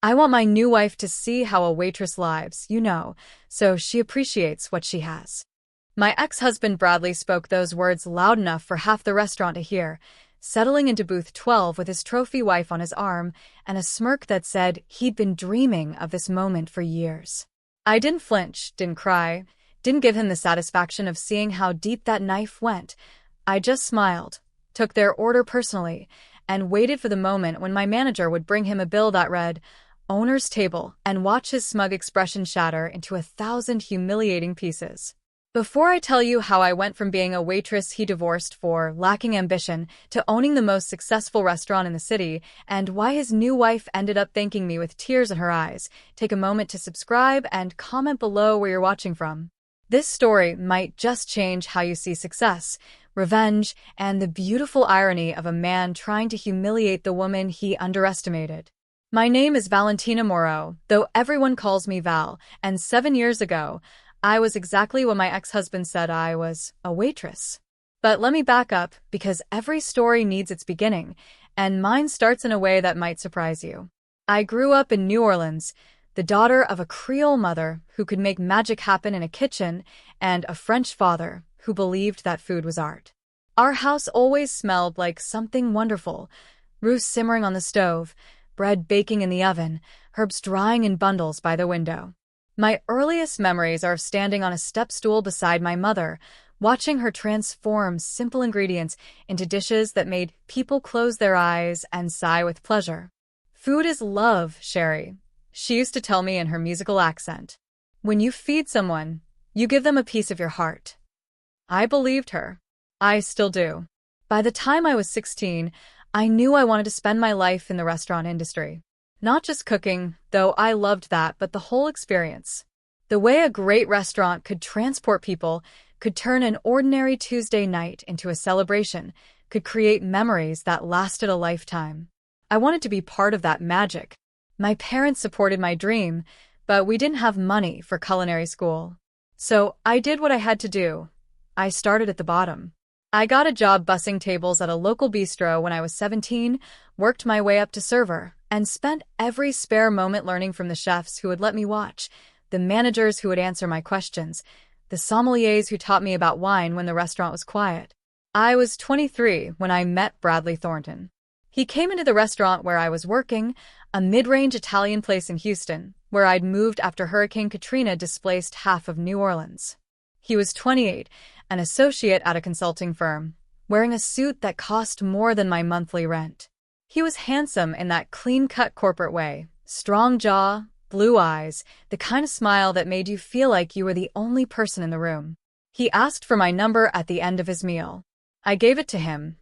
I want my new wife to see how a waitress lives, so she appreciates what she has. My ex-husband Bradley spoke those words loud enough for half the restaurant to hear, settling into booth 12 with his trophy wife on his arm and a smirk that said he'd been dreaming of this moment for years. I didn't flinch, didn't cry, didn't give him the satisfaction of seeing how deep that knife went. I just smiled, took their order personally, and waited for the moment when my manager would bring him a bill that read, "Owner's table," and watch his smug expression shatter into 1,000 humiliating pieces. Before I tell you how I went from being a waitress he divorced for lacking ambition to owning the most successful restaurant in the city, and why his new wife ended up thanking me with tears in her eyes, take a moment to subscribe and comment below where you're watching from. This story might just change how you see success, revenge, and the beautiful irony of a man trying to humiliate the woman he underestimated. My name is Valentina Moreau, though everyone calls me Val, and 7 years ago, I was exactly what my ex-husband said I was, a waitress. But let me back up, because every story needs its beginning, and mine starts in a way that might surprise you. I grew up in New Orleans, the daughter of a Creole mother who could make magic happen in a kitchen, and a French father who believed that food was art. Our house always smelled like something wonderful, roux simmering on the stove, bread baking in the oven, herbs drying in bundles by the window. My earliest memories are of standing on a step stool beside my mother, watching her transform simple ingredients into dishes that made people close their eyes and sigh with pleasure. "Food is love, Sherry," she used to tell me in her musical accent. "When you feed someone, you give them a piece of your heart." I believed her. I still do. By the time I was 16, I knew I wanted to spend my life in the restaurant industry. Not just cooking, though I loved that, but the whole experience. The way a great restaurant could transport people, could turn an ordinary Tuesday night into a celebration, could create memories that lasted a lifetime. I wanted to be part of that magic. My parents supported my dream, but we didn't have money for culinary school. So I did what I had to do. I started at the bottom. I got a job bussing tables at a local bistro when I was 17, worked my way up to server, and spent every spare moment learning from the chefs who would let me watch, the managers who would answer my questions, the sommeliers who taught me about wine when the restaurant was quiet. I was 23 when I met Bradley Thornton. He came into the restaurant where I was working, a mid-range Italian place in Houston, where I'd moved after Hurricane Katrina displaced half of New Orleans. He was 28, an associate at a consulting firm, wearing a suit that cost more than my monthly rent. He was handsome in that clean-cut corporate way, strong jaw, blue eyes, the kind of smile that made you feel like you were the only person in the room. He asked for my number at the end of his meal. I gave it to him,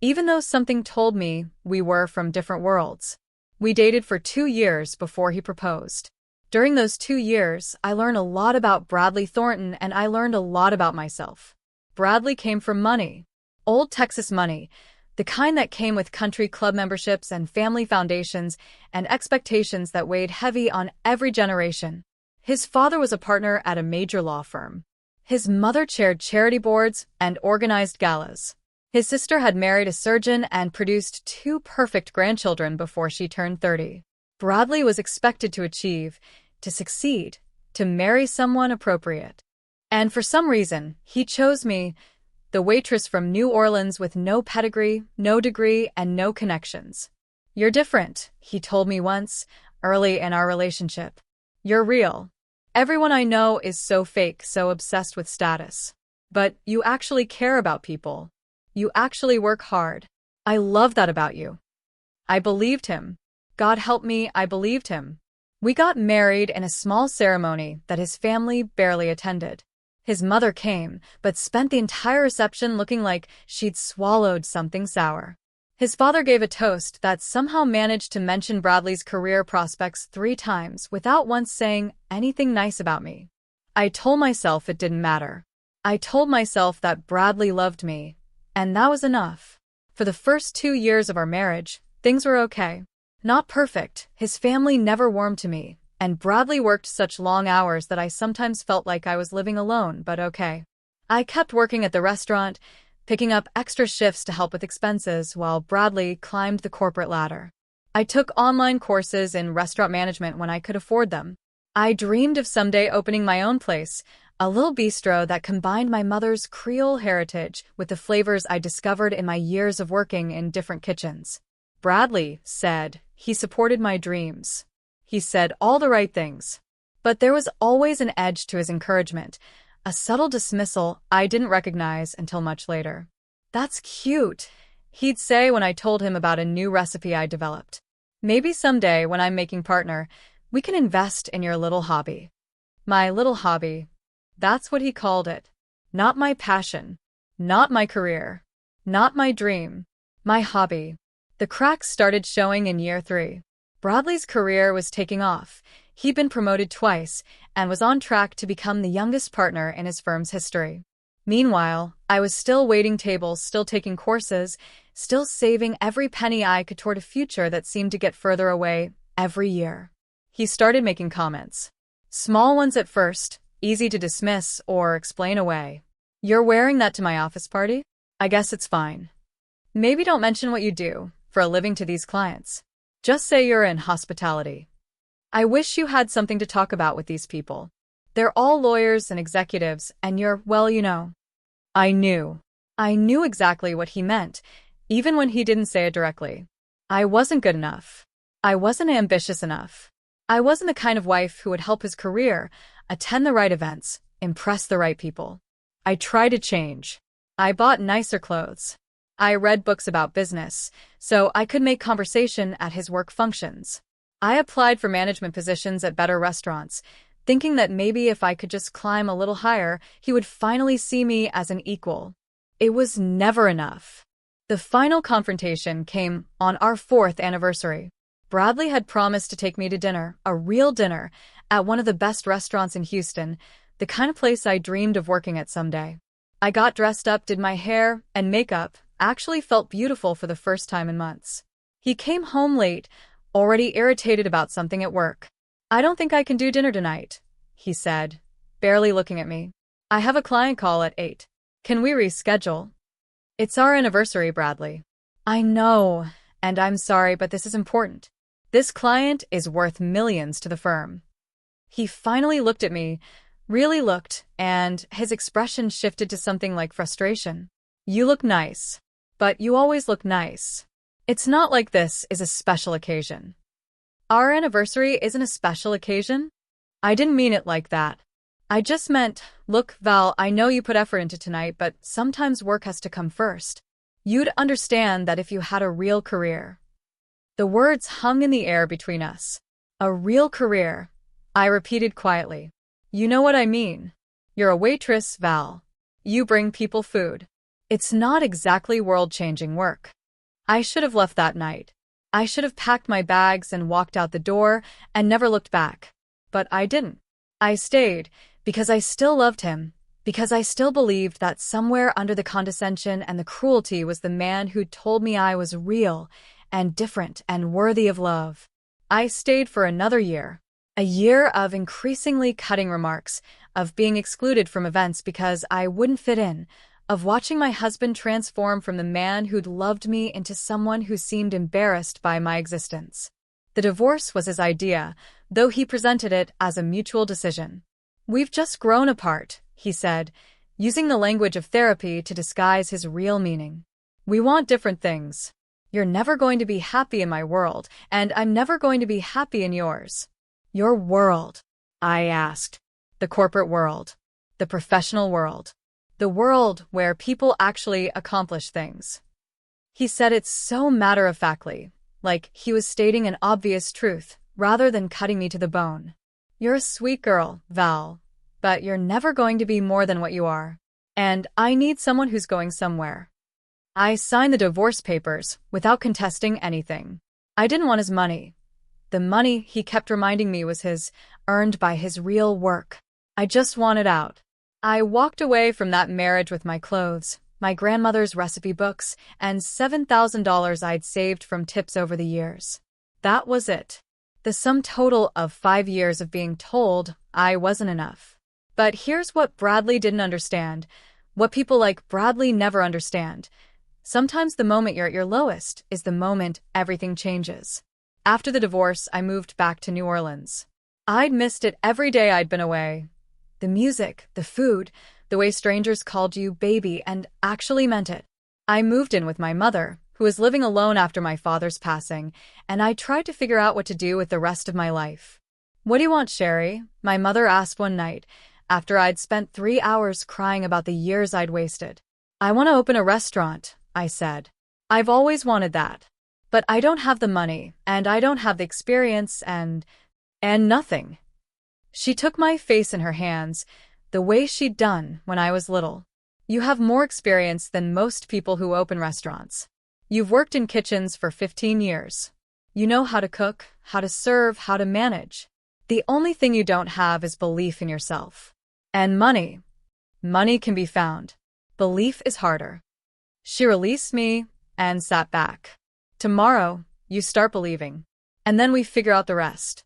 even though something told me we were from different worlds. We dated for 2 years before he proposed. During those 2 years, I learned a lot about Bradley Thornton, and I learned a lot about myself. Bradley came from money. Old Texas money, the kind that came with country club memberships and family foundations and expectations that weighed heavy on every generation. His father was a partner at a major law firm. His mother chaired charity boards and organized galas. His sister had married a surgeon and produced 2 perfect grandchildren before she turned 30. Bradley was expected to achieve, to succeed, to marry someone appropriate. And for some reason, he chose me, the waitress from New Orleans with no pedigree, no degree, and no connections. "You're different," he told me once, early in our relationship. "You're real. Everyone I know is so fake, so obsessed with status. But you actually care about people. You actually work hard. I love that about you." I believed him. God help me, I believed him. We got married in a small ceremony that his family barely attended. His mother came, but spent the entire reception looking like she'd swallowed something sour. His father gave a toast that somehow managed to mention Bradley's career prospects 3 times without once saying anything nice about me. I told myself it didn't matter. I told myself that Bradley loved me, and that was enough. For the first 2 years of our marriage, things were okay. Not perfect, his family never warmed to me, and Bradley worked such long hours that I sometimes felt like I was living alone, but okay. I kept working at the restaurant, picking up extra shifts to help with expenses while Bradley climbed the corporate ladder. I took online courses in restaurant management when I could afford them. I dreamed of someday opening my own place, a little bistro that combined my mother's Creole heritage with the flavors I discovered in my years of working in different kitchens. Bradley said he supported my dreams. He said all the right things. But there was always an edge to his encouragement, a subtle dismissal I didn't recognize until much later. "That's cute," he'd say when I told him about a new recipe I developed. "Maybe someday, when I'm making partner, we can invest in your little hobby." My little hobby. That's what he called it. Not my passion. Not my career. Not my dream. My hobby. The cracks started showing in year 3. Bradley's career was taking off. He'd been promoted twice and was on track to become the youngest partner in his firm's history. Meanwhile, I was still waiting tables, still taking courses, still saving every penny I could toward a future that seemed to get further away every year. He started making comments. Small ones at first, easy to dismiss or explain away. "You're wearing that to my office party? I guess it's fine. Maybe don't mention what you do for a living to these clients. Just say you're in hospitality. I wish you had something to talk about with these people. They're all lawyers and executives, and you're, well, you know." I knew. I knew exactly what he meant, even when he didn't say it directly. I wasn't good enough. I wasn't ambitious enough. I wasn't the kind of wife who would help his career, attend the right events, impress the right people. I tried to change. I bought nicer clothes. I read books about business, so I could make conversation at his work functions. I applied for management positions at better restaurants, thinking that maybe if I could just climb a little higher, he would finally see me as an equal. It was never enough. The final confrontation came on our 4th anniversary. Bradley had promised to take me to dinner, a real dinner, at one of the best restaurants in Houston, the kind of place I dreamed of working at someday. I got dressed up, did my hair and makeup, actually felt beautiful for the first time in months. He came home late, already irritated about something at work. "I don't think I can do dinner tonight," he said, barely looking at me. "I have a client call at 8. Can we reschedule?" "It's our anniversary, Bradley." "I know, and I'm sorry, but this is important. This client is worth millions to the firm." He finally looked at me, really looked, and his expression shifted to something like frustration. "You look nice, but you always look nice. It's not like this is a special occasion." "Our anniversary isn't a special occasion?" "I didn't mean it like that. I just meant, look, Val, I know you put effort into tonight, but sometimes work has to come first. You'd understand that if you had a real career." The words hung in the air between us. "A real career," I repeated quietly. "You know what I mean. You're a waitress, Val. You bring people food. It's not exactly world-changing work." I should have left that night. I should have packed my bags and walked out the door and never looked back. But I didn't. I stayed because I still loved him, because I still believed that somewhere under the condescension and the cruelty was the man who'd told me I was real and different and worthy of love. I stayed for another year. A year of increasingly cutting remarks, of being excluded from events because I wouldn't fit in, of watching my husband transform from the man who'd loved me into someone who seemed embarrassed by my existence. The divorce was his idea, though he presented it as a mutual decision. "We've just grown apart," he said, using the language of therapy to disguise his real meaning. "We want different things. You're never going to be happy in my world, and I'm never going to be happy in yours." "Your world?" I asked. "The corporate world. The professional world. The world where people actually accomplish things." He said it so matter-of-factly, like he was stating an obvious truth, rather than cutting me to the bone. "You're a sweet girl, Val, but you're never going to be more than what you are. And I need someone who's going somewhere." I signed the divorce papers without contesting anything. I didn't want his money. The money, he kept reminding me, was his, earned by his real work. I just wanted out. I walked away from that marriage with my clothes, my grandmother's recipe books, and $7,000 I'd saved from tips over the years. That was it. The sum total of 5 years of being told I wasn't enough. But here's what Bradley didn't understand, what people like Bradley never understand. Sometimes the moment you're at your lowest is the moment everything changes. After the divorce, I moved back to New Orleans. I'd missed it every day I'd been away. The music, the food, the way strangers called you baby and actually meant it. I moved in with my mother, who was living alone after my father's passing, and I tried to figure out what to do with the rest of my life. "What do you want, Sherry?" my mother asked one night, after I'd spent 3 hours crying about the years I'd wasted. "I want to open a restaurant," I said. "I've always wanted that. But I don't have the money, and I don't have the experience, and nothing." She took my face in her hands, the way she'd done when I was little. "You have more experience than most people who open restaurants. You've worked in kitchens for 15 years. You know how to cook, how to serve, how to manage. The only thing you don't have is belief in yourself. And money. Money can be found. Belief is harder." She released me and sat back. "Tomorrow, you start believing. And then we figure out the rest."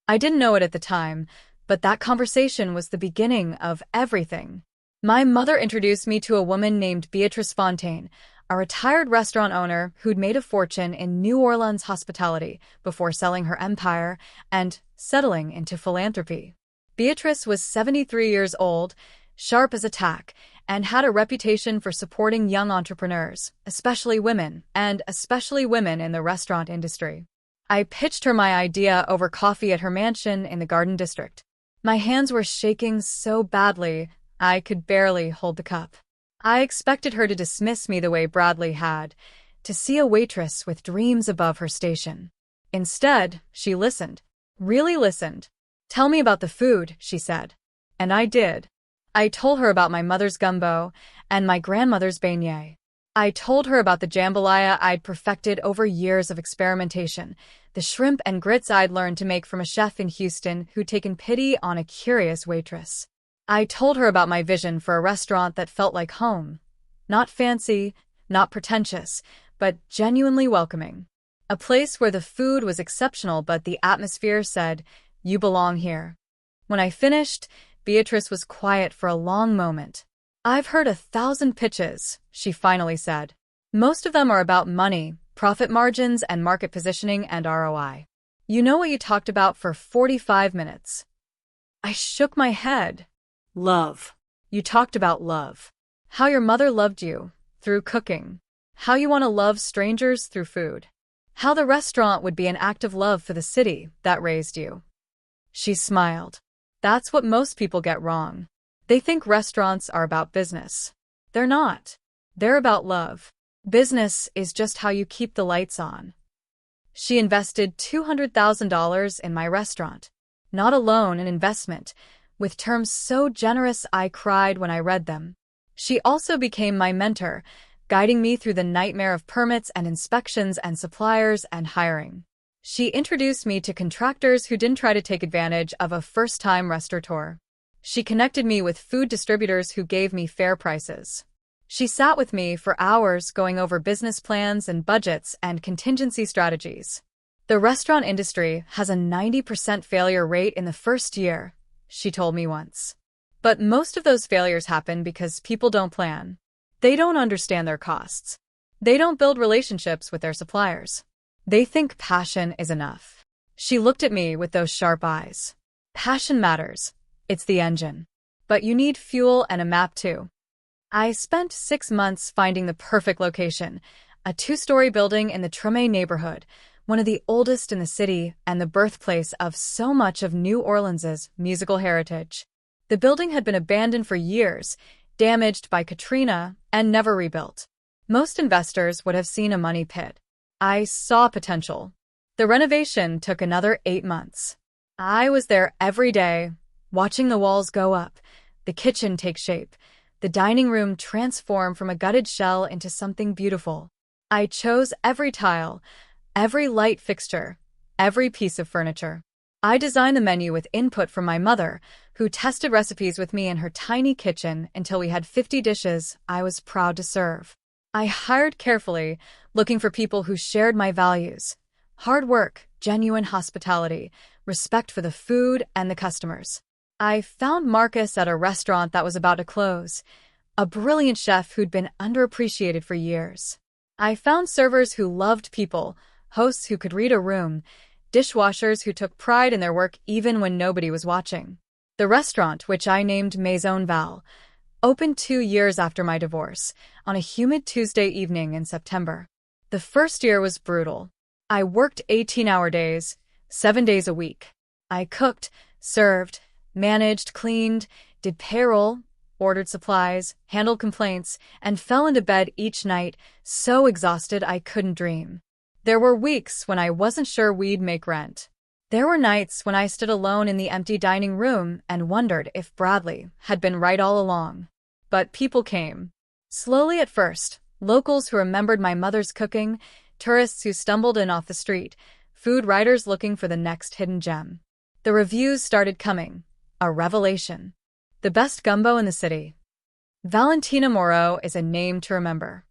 I didn't know it at the time, but that conversation was the beginning of everything. My mother introduced me to a woman named Beatrice Fontaine, a retired restaurant owner who'd made a fortune in New Orleans hospitality before selling her empire and settling into philanthropy. Beatrice was 73 years old, sharp as a tack, and had a reputation for supporting young entrepreneurs, especially women, and especially women in the restaurant industry. I pitched her my idea over coffee at her mansion in the Garden District. My hands were shaking so badly, I could barely hold the cup. I expected her to dismiss me the way Bradley had, to see a waitress with dreams above her station. Instead, she listened. Really listened. "Tell me about the food," she said. And I did. I told her about my mother's gumbo and my grandmother's beignet. I told her about the jambalaya I'd perfected over years of experimentation, the shrimp and grits I'd learned to make from a chef in Houston who'd taken pity on a curious waitress. I told her about my vision for a restaurant that felt like home. Not fancy, not pretentious, but genuinely welcoming. A place where the food was exceptional but the atmosphere said, "You belong here." When I finished, Beatrice was quiet for a long moment. "I've heard 1,000 pitches," she finally said. "Most of them are about money, profit margins, and market positioning and ROI. You know what you talked about for 45 minutes?" I shook my head. "Love. You talked about love. How your mother loved you, through cooking. How you want to love strangers through food. How the restaurant would be an act of love for the city that raised you." She smiled. "That's what most people get wrong. They think restaurants are about business. They're not. They're about love. Business is just how you keep the lights on." She invested $200,000 in my restaurant. Not a loan, an investment, with terms so generous I cried when I read them. She also became my mentor, guiding me through the nightmare of permits and inspections and suppliers and hiring. She introduced me to contractors who didn't try to take advantage of a first-time restaurateur. She connected me with food distributors who gave me fair prices. She sat with me for hours going over business plans and budgets and contingency strategies. "The restaurant industry has a 90% failure rate in the first year," she told me once. "But most of those failures happen because people don't plan. They don't understand their costs. They don't build relationships with their suppliers. They think passion is enough." She looked at me with those sharp eyes. "Passion matters. It's the engine. But you need fuel and a map too." I spent 6 months finding the perfect location, a 2-story building in the Treme neighborhood, one of the oldest in the city and the birthplace of so much of New Orleans's musical heritage. The building had been abandoned for years, damaged by Katrina, and never rebuilt. Most investors would have seen a money pit. I saw potential. The renovation took another 8 months. I was there every day, watching the walls go up, the kitchen take shape, the dining room transform from a gutted shell into something beautiful. I chose every tile, every light fixture, every piece of furniture. I designed the menu with input from my mother, who tested recipes with me in her tiny kitchen until we had 50 dishes I was proud to serve. I hired carefully, looking for people who shared my values: hard work, genuine hospitality, respect for the food and the customers. I found Marcus at a restaurant that was about to close, a brilliant chef who'd been underappreciated for years. I found servers who loved people, hosts who could read a room, dishwashers who took pride in their work even when nobody was watching. The restaurant, which I named Maison Val, opened 2 years after my divorce, on a humid Tuesday evening in September. The first year was brutal. I worked 18-hour days, 7 days a week. I cooked, served, managed, cleaned, did payroll, ordered supplies, handled complaints, and fell into bed each night, so exhausted I couldn't dream. There were weeks when I wasn't sure we'd make rent. There were nights when I stood alone in the empty dining room and wondered if Bradley had been right all along. But people came. Slowly at first, locals who remembered my mother's cooking, tourists who stumbled in off the street, food writers looking for the next hidden gem. The reviews started coming. A revelation. The best gumbo in the city. Valentina Moreau is a name to remember.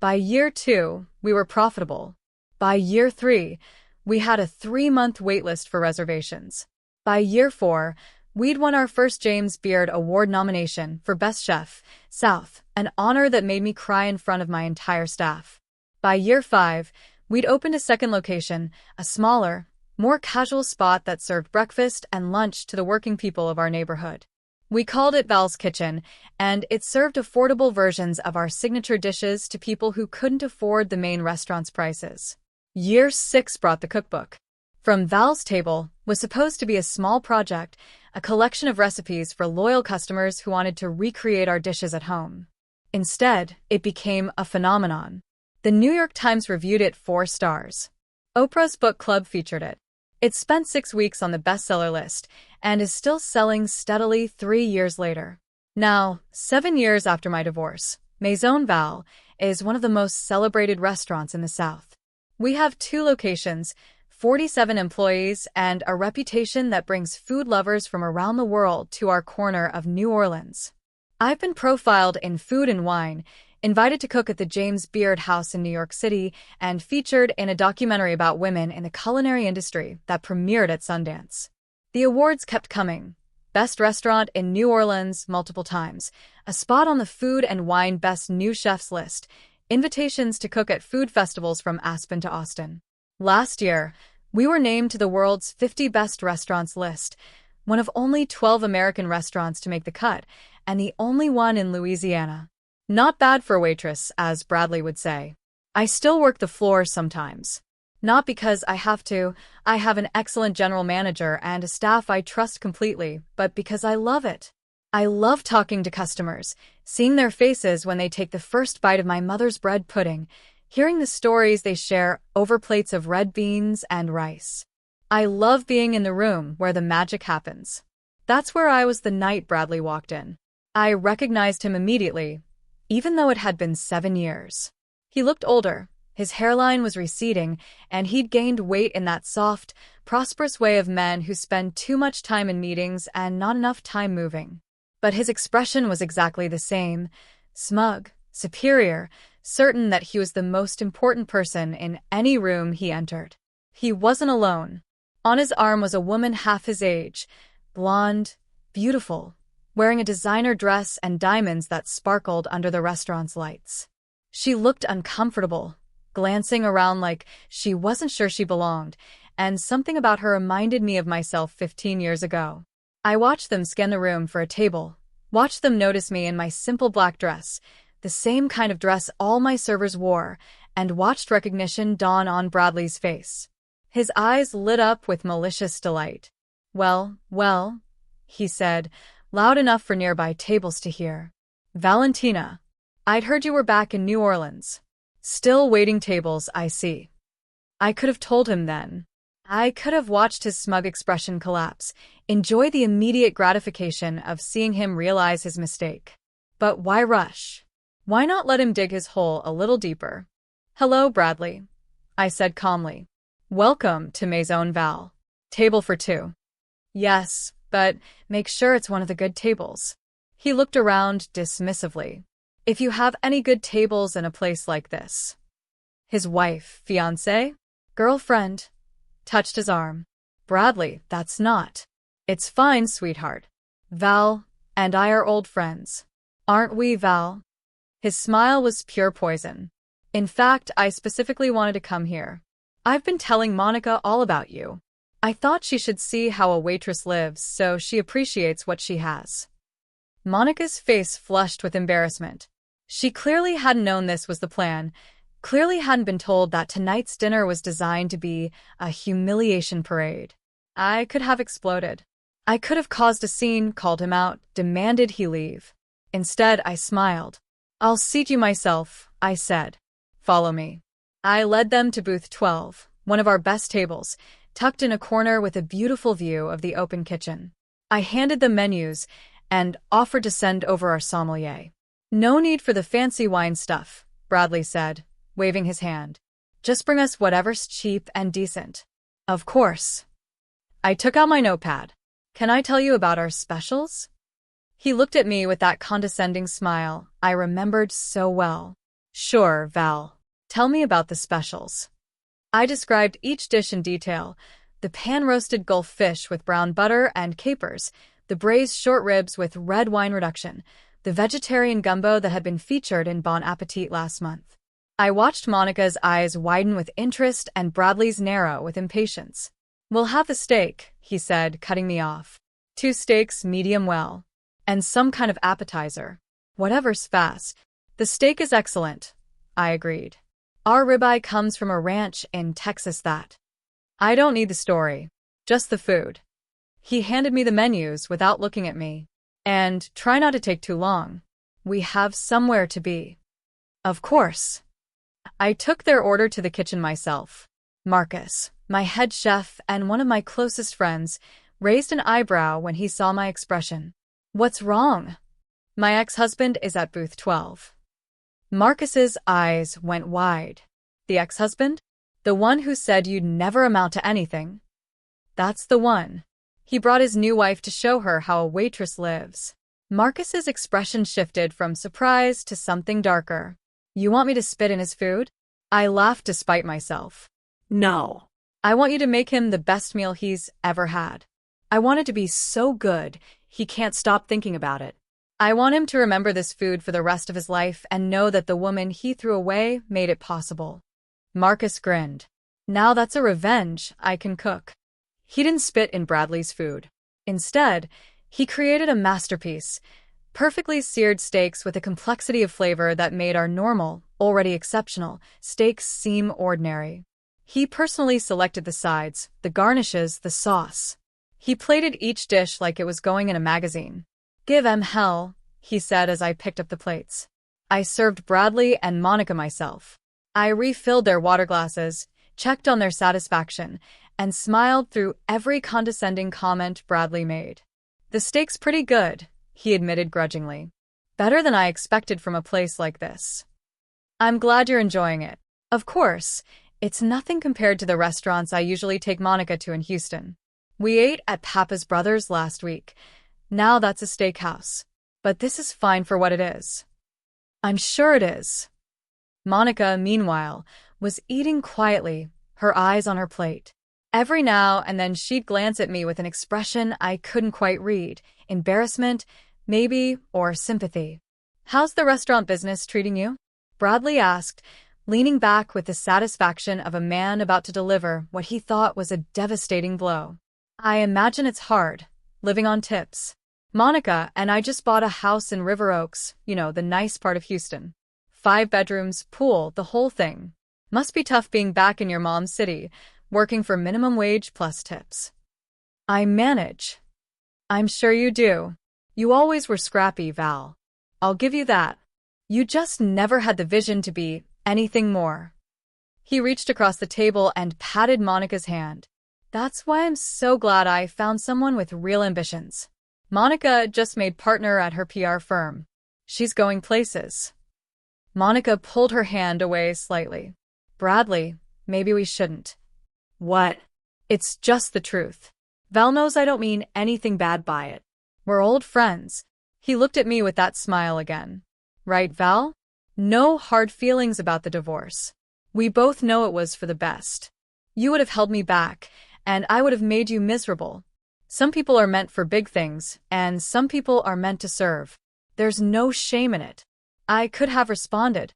By year 2, we were profitable. By year 3, we had a 3-month waitlist for reservations. By year 4, we'd won our first James Beard Award nomination for Best Chef, South, an honor that made me cry in front of my entire staff. By year 5, we'd opened a second location, a smaller, more casual spot that served breakfast and lunch to the working people of our neighborhood. We called it Val's Kitchen, and it served affordable versions of our signature dishes to people who couldn't afford the main restaurant's prices. Year 6 brought the cookbook. From Val's Table was supposed to be a small project, a collection of recipes for loyal customers who wanted to recreate our dishes at home. Instead, it became a phenomenon. The New York Times reviewed it 4 stars. Oprah's book club featured it. It spent 6 weeks on the bestseller list and is still selling steadily 3 years later. Now, 7 years after my divorce, Maison Val is one of the most celebrated restaurants in the South. We have 2 locations, 47 employees, and a reputation that brings food lovers from around the world to our corner of New Orleans. I've been profiled in Food and Wine, invited to cook at the James Beard House in New York City, and featured in a documentary about women in the culinary industry that premiered at Sundance. The awards kept coming. Best Restaurant in New Orleans multiple times, a spot on the Food and Wine Best New Chefs list, invitations to cook at food festivals from Aspen to Austin. Last year, we were named to the world's 50 best restaurants list, one of only 12 American restaurants to make the cut, and the only one in Louisiana. Not bad for Waitress, as Bradley would say. I still work the floor sometimes. Not because I have to, I have an excellent general manager and a staff I trust completely, but because I love it. I love talking to customers, seeing their faces when they take the first bite of my mother's bread pudding, hearing the stories they share over plates of red beans and rice. I love being in the room where the magic happens. That's where I was the night Bradley walked in. I recognized him immediately, even though it had been 7 years. He looked older, his hairline was receding, and he'd gained weight in that soft, prosperous way of men who spend too much time in meetings and not enough time moving. But his expression was exactly the same, smug, superior, certain that he was the most important person in any room he entered. He wasn't alone. On his arm was a woman half his age, blonde, beautiful, wearing a designer dress and diamonds that sparkled under the restaurant's lights. She looked uncomfortable, glancing around like she wasn't sure she belonged, and something about her reminded me of myself 15 years ago. I watched them scan the room for a table, watched them notice me in my simple black dress, the same kind of dress all my servers wore, and watched recognition dawn on Bradley's face. His eyes lit up with malicious delight. Well, he said, loud enough for nearby tables to hear. Valentina, I'd heard you were back in New Orleans. Still waiting tables, I see. I could have told him then. I could have watched his smug expression collapse, enjoy the immediate gratification of seeing him realize his mistake. But why rush? Why not let him dig his hole a little deeper? Hello, Bradley, I said calmly. Welcome to Maison Val. Table for 2. Yes, but make sure it's one of the good tables. He looked around dismissively. If you have any good tables in a place like this. His wife, fiancée, girlfriend, touched his arm. Bradley, that's not. It's fine, sweetheart. Val and I are old friends. Aren't we, Val? His smile was pure poison. In fact, I specifically wanted to come here. I've been telling Monica all about you. I thought she should see how a waitress lives so she appreciates what she has. Monica's face flushed with embarrassment. She clearly hadn't known this was the plan, clearly hadn't been told that tonight's dinner was designed to be a humiliation parade. I could have exploded. I could have caused a scene, called him out, demanded he leave. Instead, I smiled. "I'll seat you myself," I said. "Follow me." I led them to booth 12, one of our best tables, tucked in a corner with a beautiful view of the open kitchen. I handed them menus and offered to send over our sommelier. "No need for the fancy wine stuff," Bradley said, waving his hand. "Just bring us whatever's cheap and decent." "Of course." I took out my notepad. "Can I tell you about our specials?" He looked at me with that condescending smile I remembered so well. "Sure, Val. Tell me about the specials." I described each dish in detail: the pan-roasted Gulf fish with brown butter and capers, the braised short ribs with red wine reduction, the vegetarian gumbo that had been featured in Bon Appetit last month. I watched Monica's eyes widen with interest and Bradley's narrow with impatience. "We'll have the steak," he said, cutting me off. "2 steaks, medium well. And some kind of appetizer. Whatever's fast." "The steak is excellent," I agreed. "Our ribeye comes from a ranch in Texas that—" "I don't need the story. Just the food." He handed me the menus without looking at me. "And try not to take too long. We have somewhere to be." "Of course." I took their order to the kitchen myself. Marcus, my head chef and one of my closest friends, raised an eyebrow when he saw my expression. "What's wrong?" "My ex-husband is at booth 12. Marcus's eyes went wide. "The ex-husband? The one who said you'd never amount to anything?" "That's the one. He brought his new wife to show her how a waitress lives." Marcus's expression shifted from surprise to something darker. "You want me to spit in his food?" I laughed despite myself. "No. I want you to make him the best meal he's ever had. I want it to be so good he can't stop thinking about it. I want him to remember this food for the rest of his life and know that the woman he threw away made it possible." Marcus grinned. "Now that's a revenge I can cook." He didn't spit in Bradley's food. Instead, he created a masterpiece: perfectly seared steaks with a complexity of flavor that made our normal, already exceptional, steaks seem ordinary. He personally selected the sides, the garnishes, the sauce. He plated each dish like it was going in a magazine. "Give 'em hell," he said as I picked up the plates. I served Bradley and Monica myself. I refilled their water glasses, checked on their satisfaction, and smiled through every condescending comment Bradley made. "The steak's pretty good," he admitted grudgingly. "Better than I expected from a place like this." "I'm glad you're enjoying it. Of course, it's nothing compared to the restaurants I usually take Monica to in Houston. We ate at Pappas Brothers last week. Now that's a steakhouse. But this is fine for what it is." "I'm sure it is." Monica, meanwhile, was eating quietly, her eyes on her plate. Every now and then she'd glance at me with an expression I couldn't quite read: embarrassment, maybe, or sympathy. "How's the restaurant business treating you?" Bradley asked, leaning back with the satisfaction of a man about to deliver what he thought was a devastating blow. "I imagine it's hard, living on tips. Monica and I just bought a house in River Oaks, the nice part of Houston. 5 bedrooms, pool, the whole thing. Must be tough being back in your mom's city, working for minimum wage plus tips." "I manage." "I'm sure you do. You always were scrappy, Val. I'll give you that. You just never had the vision to be anything more." He reached across the table and patted Monica's hand. "That's why I'm so glad I found someone with real ambitions. Monica just made partner at her PR firm. She's going places." Monica pulled her hand away slightly. "Bradley, maybe we shouldn't." "What?" "It's just the truth. Val knows I don't mean anything bad by it. We're old friends." He looked at me with that smile again. "Right, Val? No hard feelings about the divorce. We both know it was for the best. You would have held me back, and I would have made you miserable. Some people are meant for big things, and some people are meant to serve. There's no shame in it." I could have responded,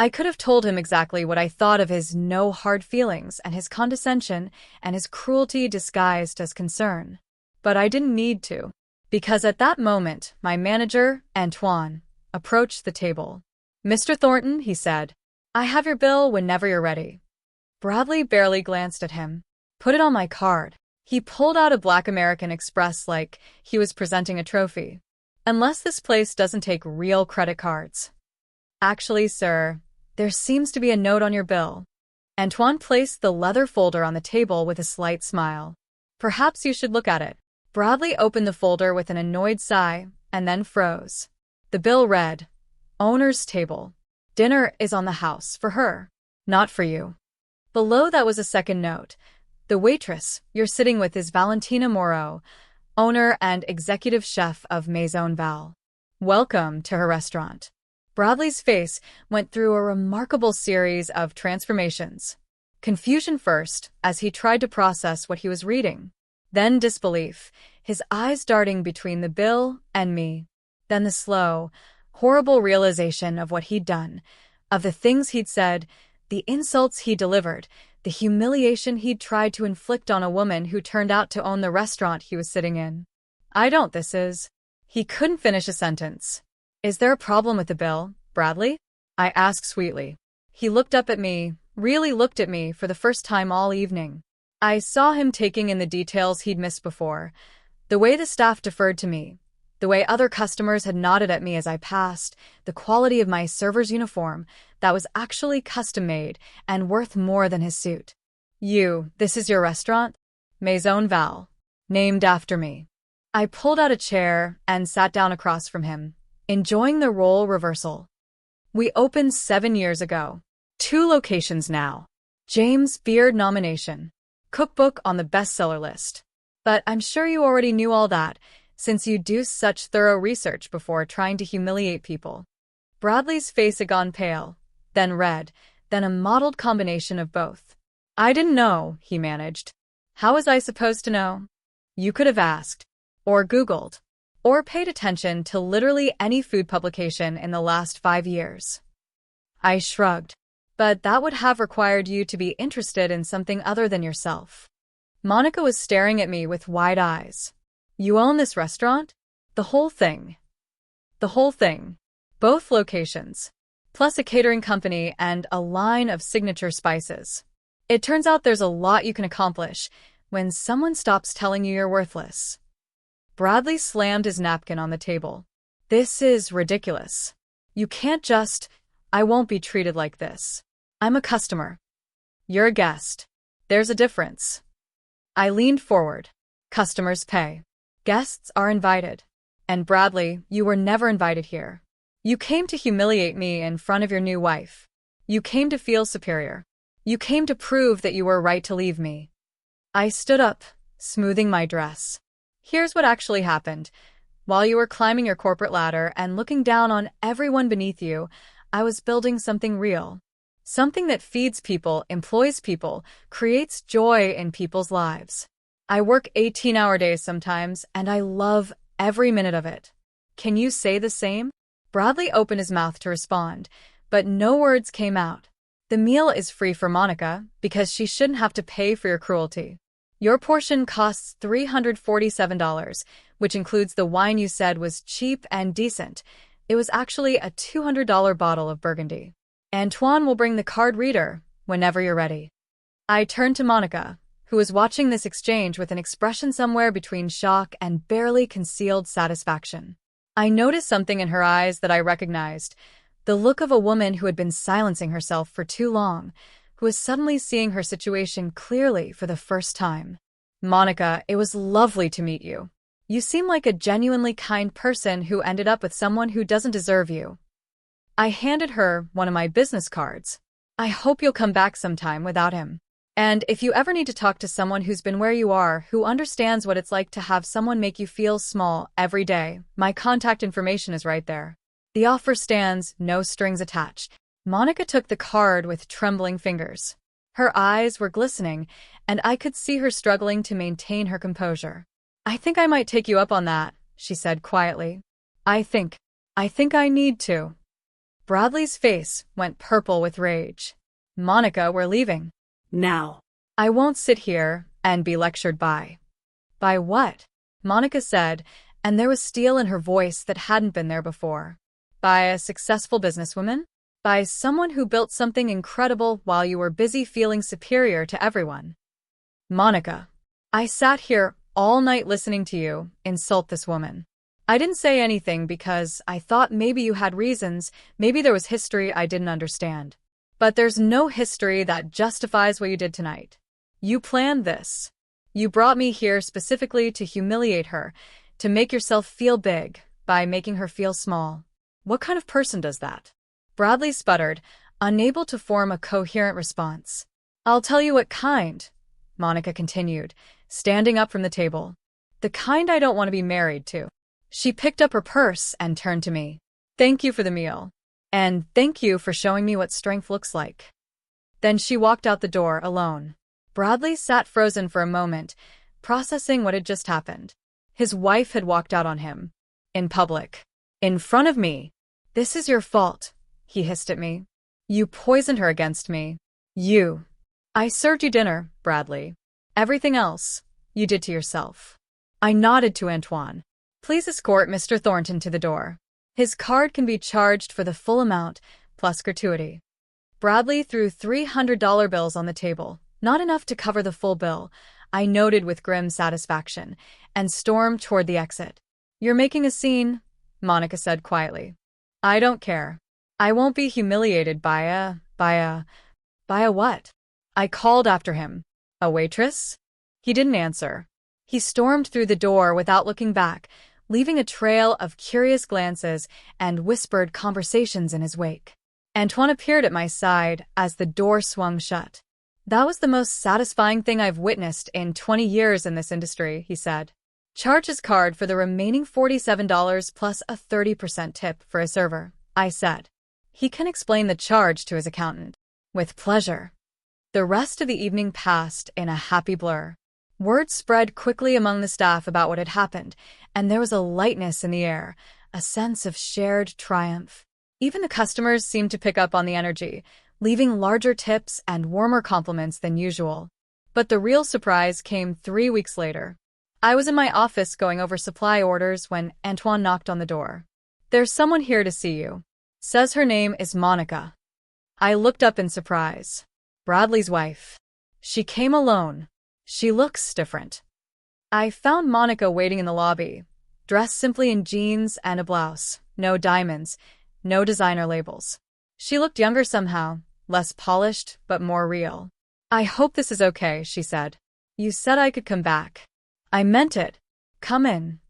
I could have told him exactly what I thought of his no hard feelings and his condescension and his cruelty disguised as concern. But I didn't need to, because at that moment, my manager, Antoine, approached the table. "Mr. Thornton," he said, "I have your bill whenever you're ready." Bradley barely glanced at him. "Put it on my card." He pulled out a black American Express like he was presenting a trophy. "Unless this place doesn't take real credit cards." "Actually, sir, there seems to be a note on your bill." Antoine placed the leather folder on the table with a slight smile. "Perhaps you should look at it." Bradley opened the folder with an annoyed sigh and then froze. The bill read, "Owner's table. Dinner is on the house for her, not for you." Below that was a second note. "The waitress you're sitting with is Valentina Moreau, owner and executive chef of Maison Val. Welcome to her restaurant." Bradley's face went through a remarkable series of transformations. Confusion first, as he tried to process what he was reading. Then disbelief, his eyes darting between the bill and me. Then the slow, horrible realization of what he'd done, of the things he'd said, the insults he delivered, the humiliation he'd tried to inflict on a woman who turned out to own the restaurant he was sitting in. This is... He couldn't finish a sentence. "Is there a problem with the bill, Bradley?" I asked sweetly. He looked up at me, really looked at me for the first time all evening. I saw him taking in the details he'd missed before, the way the staff deferred to me, the way other customers had nodded at me as I passed, the quality of my server's uniform that was actually custom-made and worth more than his suit. This is your restaurant?" "Maison Val. Named after me." I pulled out a chair and sat down across from him, enjoying the role reversal. "We opened 7 years ago. 2 locations now. James Beard nomination. Cookbook on the bestseller list. But I'm sure you already knew all that, since you do such thorough research before trying to humiliate people." Bradley's face had gone pale, then red, then a mottled combination of both. "I didn't know," he managed. "How was I supposed to know?" "You could have asked, or Googled, or paid attention to literally any food publication in the last 5 years." I shrugged. "But that would have required you to be interested in something other than yourself." Monica was staring at me with wide eyes. "You own this restaurant? The whole thing?" "The whole thing. Both locations. Plus a catering company and a line of signature spices. It turns out there's a lot you can accomplish when someone stops telling you you're worthless." Bradley slammed his napkin on the table. "This is ridiculous. You can't just... I won't be treated like this. I'm a customer. You're a guest. There's a difference." I leaned forward. "Customers pay. Guests are invited. And Bradley, you were never invited here. You came to humiliate me in front of your new wife. You came to feel superior. You came to prove that you were right to leave me." I stood up, smoothing my dress. "Here's what actually happened. While you were climbing your corporate ladder and looking down on everyone beneath you, I was building something real. Something that feeds people, employs people, creates joy in people's lives. I work 18-hour days sometimes, and I love every minute of it. Can you say the same?" Bradley opened his mouth to respond, but no words came out. "The meal is free for Monica, because she shouldn't have to pay for your cruelty. Your portion costs $347, which includes the wine you said was cheap and decent. It was actually a $200 bottle of Burgundy. Antoine will bring the card reader whenever you're ready." I turned to Monica, who was watching this exchange with an expression somewhere between shock and barely concealed satisfaction. I noticed something in her eyes that I recognized, the look of a woman who had been silencing herself for too long, who was suddenly seeing her situation clearly for the first time. "Monica, it was lovely to meet you. You seem like a genuinely kind person who ended up with someone who doesn't deserve you." I handed her one of my business cards. "I hope you'll come back sometime without him. And if you ever need to talk to someone who's been where you are, who understands what it's like to have someone make you feel small every day, my contact information is right there. The offer stands, no strings attached." Monica took the card with trembling fingers. Her eyes were glistening, and I could see her struggling to maintain her composure. "I think I might take you up on that," she said quietly. I think I need to." Bradley's face went purple with rage. Monica, we're leaving. Now. I won't sit here and be lectured by. By what? Monica said, and there was steel in her voice that hadn't been there before. By a successful businesswoman? By someone who built something incredible while you were busy feeling superior to everyone. Monica, I sat here all night listening to you insult this woman. I didn't say anything because I thought maybe you had reasons, maybe there was history I didn't understand. But there's no history that justifies what you did tonight. You planned this. You brought me here specifically to humiliate her, to make yourself feel big by making her feel small. What kind of person does that? Bradley sputtered, unable to form a coherent response. I'll tell you what kind, Monica continued, standing up from the table. The kind I don't want to be married to. She picked up her purse and turned to me. Thank you for the meal. And thank you for showing me what strength looks like. Then she walked out the door alone. Bradley sat frozen for a moment, processing what had just happened. His wife had walked out on him. In public. In front of me. This is your fault, he hissed at me. You poisoned her against me. You. I served you dinner, Bradley. Everything else, you did to yourself. I nodded to Antoine. Please escort Mr. Thornton to the door. His card can be charged for the full amount, plus gratuity. Bradley threw $300 bills on the table, not enough to cover the full bill, I noted with grim satisfaction, and stormed toward the exit. You're making a scene, Monica said quietly. I don't care. I won't be humiliated by a what? I called after him. A waitress? He didn't answer. He stormed through the door without looking back, leaving a trail of curious glances and whispered conversations in his wake. Antoine appeared at my side as the door swung shut. That was the most satisfying thing I've witnessed in 20 years in this industry, he said. Charge his card for the remaining $47 plus a 30% tip for a server, I said. He can explain the charge to his accountant. With pleasure. The rest of the evening passed in a happy blur. Word spread quickly among the staff about what had happened, and there was a lightness in the air, a sense of shared triumph. Even the customers seemed to pick up on the energy, leaving larger tips and warmer compliments than usual. But the real surprise came 3 weeks later. I was in my office going over supply orders when Antoine knocked on the door. There's someone here to see you. Says her name is Monica. I looked up in surprise. Bradley's wife. She came alone. She looks different. I found Monica waiting in the lobby, dressed simply in jeans and a blouse, no diamonds, no designer labels. She looked younger somehow, less polished but more real. I hope this is okay, she said. You said I could come back. I meant it. Come in.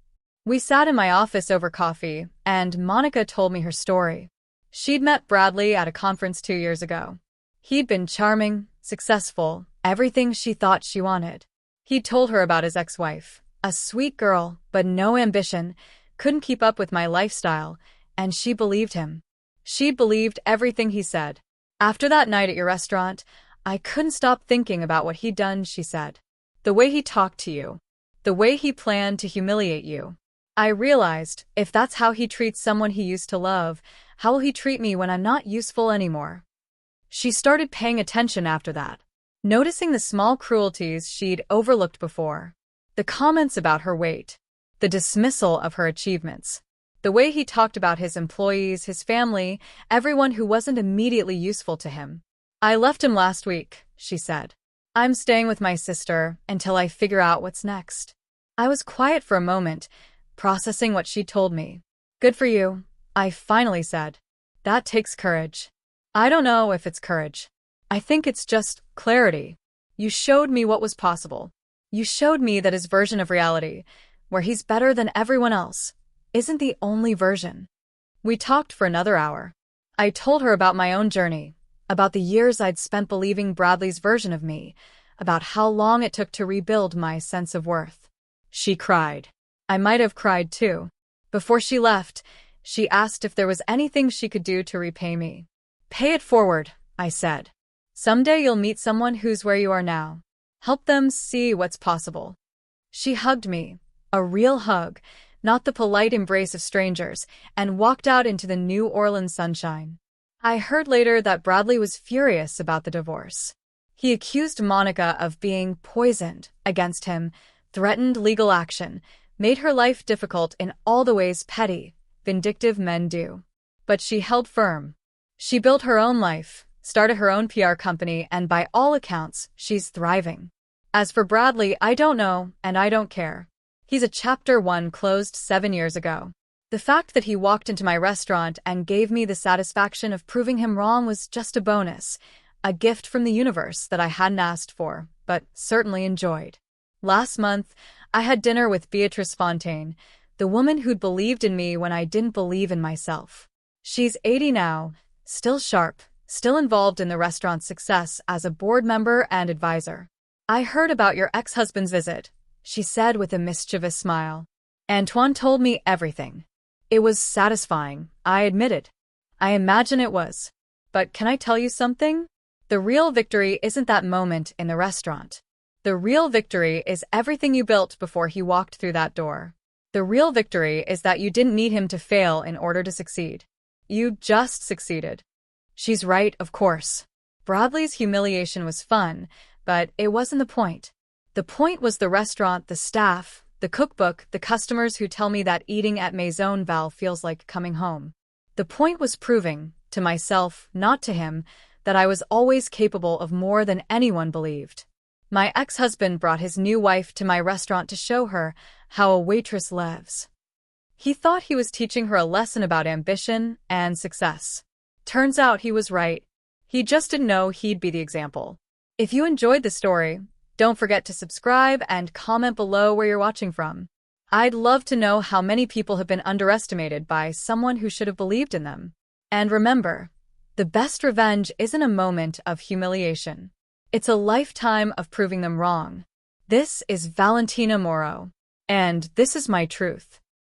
We sat in my office over coffee, and Monica told me her story. She'd met Bradley at a conference 2 years ago. He'd been charming, successful, everything she thought she wanted. He'd told her about his ex-wife, a sweet girl, but no ambition, couldn't keep up with my lifestyle, and she believed him. She believed everything he said. After that night at your restaurant, I couldn't stop thinking about what he'd done, she said. The way he talked to you. The way he planned to humiliate you. I realized, if that's how he treats someone he used to love, how will he treat me when I'm not useful anymore? She started paying attention after that, noticing the small cruelties she'd overlooked before. The comments about her weight. The dismissal of her achievements. The way he talked about his employees, his family, everyone who wasn't immediately useful to him. I left him last week, she said. I'm staying with my sister until I figure out what's next. I was quiet for a moment, processing what she'd told me. Good for you, I finally said. That takes courage. I don't know if it's courage. I think it's just clarity. You showed me what was possible. You showed me that his version of reality, where he's better than everyone else, isn't the only version. We talked for another hour. I told her about my own journey, about the years I'd spent believing Bradley's version of me, about how long it took to rebuild my sense of worth. She cried. I might have cried too. Before she left, she asked if there was anything she could do to repay me. Pay it forward, I said. Someday you'll meet someone who's where you are now. Help them see what's possible. She hugged me, a real hug, not the polite embrace of strangers, and walked out into the New Orleans sunshine. I heard later that Bradley was furious about the divorce. He accused Monica of being poisoned against him, threatened legal action, made her life difficult in all the ways petty, vindictive men do. But she held firm. She built her own life, started her own PR company, and by all accounts, she's thriving. As for Bradley, I don't know, and I don't care. He's a Chapter 1 closed 7 years ago. The fact that he walked into my restaurant and gave me the satisfaction of proving him wrong was just a bonus, a gift from the universe that I hadn't asked for, but certainly enjoyed. Last month, I had dinner with Beatrice Fontaine, the woman who'd believed in me when I didn't believe in myself. She's 80 now, still sharp, still involved in the restaurant's success as a board member and advisor. "I heard about your ex-husband's visit," she said with a mischievous smile. "Antoine told me everything. It was satisfying," I admitted. "I imagine it was. But can I tell you something? The real victory isn't that moment in the restaurant. The real victory is everything you built before he walked through that door. The real victory is that you didn't need him to fail in order to succeed. You just succeeded." She's right, of course. Bradley's humiliation was fun, but it wasn't the point. The point was the restaurant, the staff, the cookbook, the customers who tell me that eating at Maison Val feels like coming home. The point was proving, to myself, not to him, that I was always capable of more than anyone believed. My ex-husband brought his new wife to my restaurant to show her how a waitress lives. He thought he was teaching her a lesson about ambition and success. Turns out he was right. He just didn't know he'd be the example. If you enjoyed the story, don't forget to subscribe and comment below where you're watching from. I'd love to know how many people have been underestimated by someone who should have believed in them. And remember, the best revenge isn't a moment of humiliation. It's a lifetime of proving them wrong. This is Valentina Moro, and this is my truth.